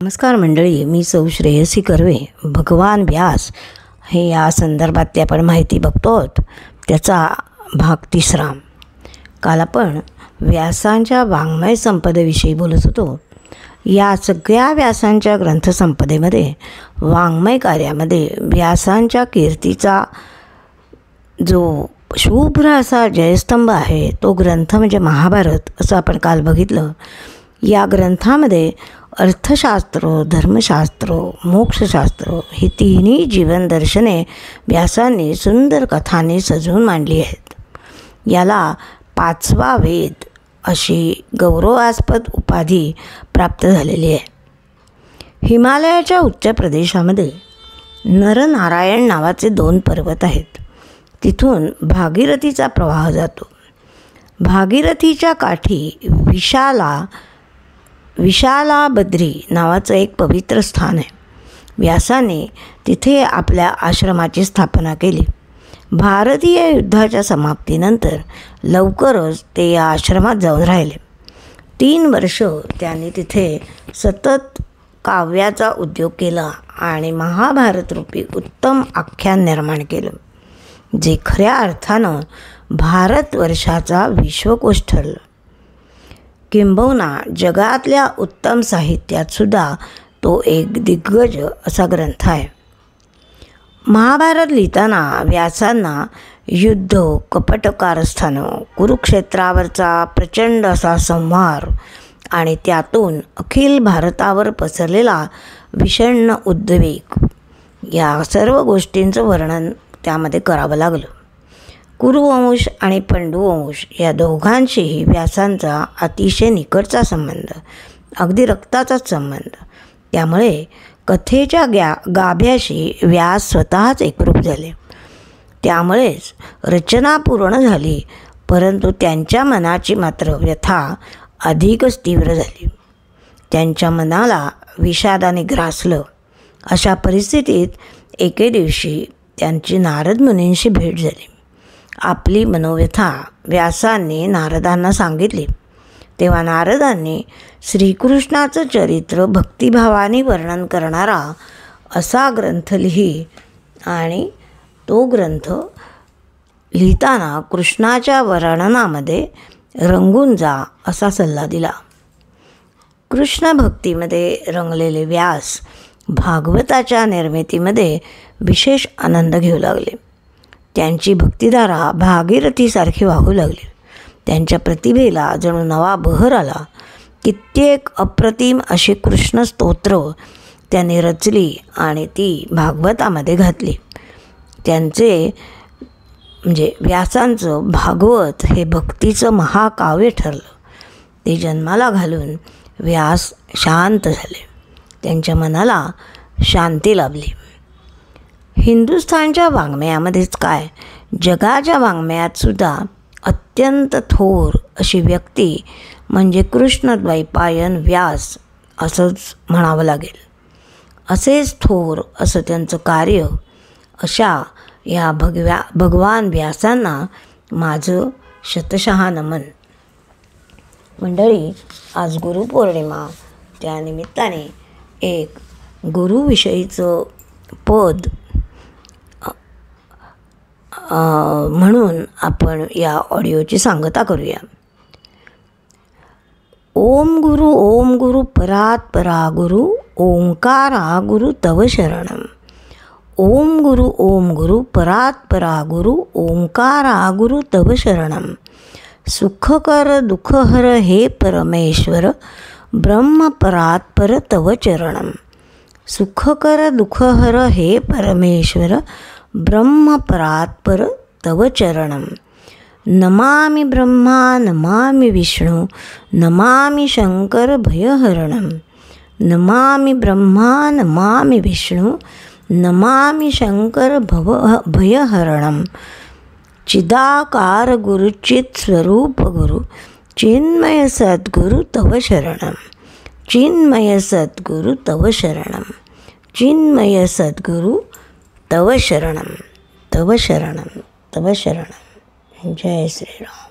नमस्कार मंडळी, मी सौ श्रेयसी कर्वे. भगवान व्यास हे या संदर्भातली आपण माहिती बघतो आहोत. त्याचा भाग 3. काल आपण व्यासांच्या वाङ्मय संपदेविषयी बोलत होतो. या सगळ्या व्यासांच्या ग्रंथसंपदेमध्ये वाङ्मय कार्यामध्ये व्यासांच्या कीर्तीचा जो शुभ्र असा जयस्तंभ आहे तो ग्रंथ म्हणजे महाभारत असं आपण काल बघितलं. या ग्रंथामध्ये अर्थशास्त्र, धर्मशास्त्र, मोक्षशास्त्र ही तिन्ही जीवनदर्शने व्यासांनी सुंदर कथांनी सजवून मांडली आहेत. याला 5वा वेद अशी गौरवास्पद उपाधी प्राप्त झालेली आहे. हिमालयाच्या उच्च प्रदेशामध्ये नरनारायण नावाचे 2 पर्वत आहेत. तिथून भागीरथीचा प्रवाह जातो. भागीरथीच्या काठी विशालाबद्री नावाचं एक पवित्र स्थान आहे. व्यासाने तिथे आपल्या आश्रमाची स्थापना केली. भारतीय युद्धाच्या समाप्तीनंतर लवकरच ते या आश्रमात जाऊन राहिले. 3 वर्ष त्यांनी तिथे सतत काव्याचा उद्योग केला आणि महाभारत रूपी उत्तम आख्यान निर्माण केलं, जे खऱ्या अर्थानं भारतवर्षाचा विश्वकोश ठरलं. किंबहुना जगातल्या उत्तम साहित्यातसुद्धा तो एक दिग्गज असा ग्रंथ आहे. महाभारत लिहिताना व्यासांना युद्ध, कपटकारस्थानं, कुरुक्षेत्रावरचा प्रचंड असा संहार आणि त्यातून अखिल भारतावर पसरलेला विषण्ण उद्वेग या सर्व गोष्टींचं वर्णन त्यामध्ये करावं लागलं. कुरुवंश आणि पांडुवंश या दोघांशीही व्यासांचा अतिशय निकटचा संबंध, अगदी रक्ताचाच संबंध. त्यामुळे कथेच्या गाभ्याशी व्यास स्वतःच एकरूप झाले. त्यामुळेच रचना पूर्ण झाली, परंतु त्यांच्या मनाची मात्र व्यथा अधिकच तीव्र झाली. त्यांच्या मनाला विषादाने ग्रासलं. अशा परिस्थितीत एके दिवशी त्यांची नारद मुनींशी भेट झाली. आपली मनोव्यथा व्यासांनी नारदांना सांगितली. तेव्हा नारदांनी श्रीकृष्णाचं चरित्र भक्तिभावाने वर्णन करणारा असा ग्रंथ लिही आणि तो ग्रंथ लिहिताना कृष्णाच्या वर्णनामध्ये रंगून जा असा सल्ला दिला. कृष्ण भक्तीमध्ये रंगलेले व्यास भागवताच्या निर्मितीमध्ये विशेष आनंद घेऊ लागले. त्यांची भक्तिधारा भागीरथीसारखी वाहू लागली. त्यांच्या प्रतिभेला जणू नवा बहर आला. कित्येक अप्रतिम अशी कृष्ण स्तोत्र त्यांनी रचली आणि ती भागवतामध्ये घातली. त्यांचे म्हणजे व्यासांचं भागवत हे भक्तीचं महाकाव्य ठरलं. ते जन्माला घालून व्यास शांत झाले. त्यांच्या मनाला शांती लाभली. हिंदुस्थानच्या वाङ्मयामध्येच काय, जगाच्या वाङ्मयातसुद्धा अत्यंत थोर अशी व्यक्ती म्हणजे कृष्णद्वैपायन व्यास असंच म्हणावं लागेल. असेच थोर असं त्यांचं कार्य, अशा या भगवान व्यासांना माझं शतशः नमन. मंडळी, आज गुरुपौर्णिमा, त्यानिमित्ताने एक गुरुविषयीचं पद म्हणून आपण या ऑडिओची सांगता करूया. ओम गुरु परात परा गुरु, ओंकारा गुरु तव शरणम. ओम गुरु परात परा गुरु, ओंकारा गुरु तव शरणम. सुखकर दुःखहर हे परमेश्वर, ब्रह्म परात पर तव चरणम. सुखकर दुःखहर हे परमेश्वर, ब्रह्म परात पर तव चरणम. नमामि ब्रह्मा नमामि विष्णु, नमामि शंकर भयहरणम. नमामि ब्रह्मा नमामि विष्णु, नमामि शंकर भयहरणम. चिदाकार गुरु चित स्वरूप गुरु, चिन्मय सद्गुरु तव शरणम. चिन्मय सद्गुरु तव शरणम. चिन्मय सद्गुरु तव शरणम. तव शरणम. तव शरणम. जय श्रीराम.